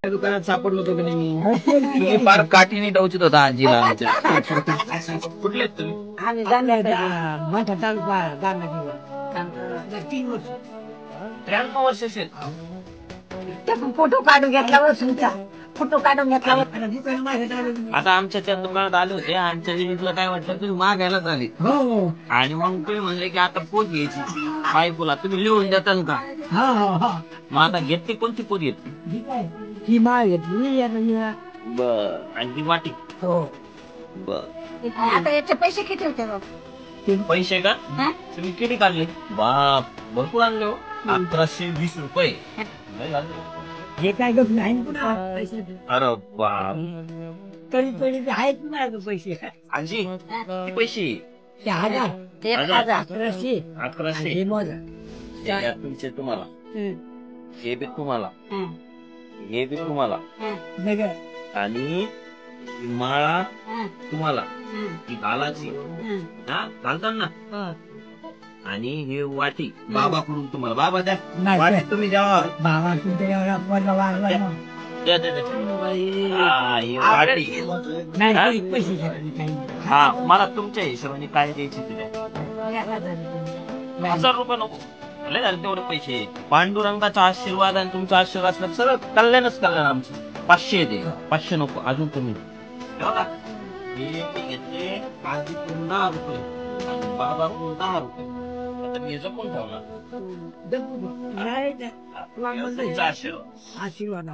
दुकानात सापडलो होतो की नाही तुम्ही फार काठीने टवचित होता आजीला आमच्या. कुठले आहेत तुम्ही? आम्ही मोठा तालुका दानागिरी. 93 वर्षाचे आहेत. त्यातून फोटो काढून घेतल्यावर तुमचा फोटो काढून घेतल्यावर आता आमच्या त्या दुकानात आले होते आमच्या जिल्ह्यातलं काय वाटलं तुम्ही मागायलाच आले हो आणि मग तुम्ही म्हणले की आता पोत घ्यायची बायकोला तुम्ही लिहून देताल का? हा हा मग आता घेतली कोणती पोत घेतली? ही माळ घेतली बर आणि ती वाटी हो बर आता याचे पैसे किती होते बाबा? पैसे का हा? तुम्ही किती काढले? बाप भरपूर आणले हो 1120 रुपये लय लागले. हे काय गप नाही ना पुन्हा पैसे अरे बाप तरी तरी ते आहेत ना पैसे आजी किती पैसे? ते हजार ते हजार. 1100 1100 हे मोजा हे घ्या तुमचे तुम्हाला हे बी तुम्हाला हे बी तुम्हाला आणि ही माळा तुम्हाला ही घालाची हा घालताना आणि हे वाटी बाबाकडून तुम्हाला बाबा द्या वाटी तुम्ही द्यावा बाबा तुमच्या एवढा पोरगा वाढला ना. द्या द्या द्या. हा, ही वाटी नाही हा? काही पैसे घेतले काही हा मला तुमच्या हिशोबाने काय द्यायचे ते द्या. 1000 रुपये नको लय झाले तेवढे पैसे पांडुरंगाचा आशीर्वाद आणि तुमचा आशीर्वाद असला सगळं कल्याणच कल्याण आमचं 500 दे 500 नको अजून कमी बघा, हे ते घेतले आधी 10 रुपये आणि बाबा 10 रुपये आता मी जपून ठेवणार नाही, नाही. तुमचा आशीर्वाद आशीर्वाद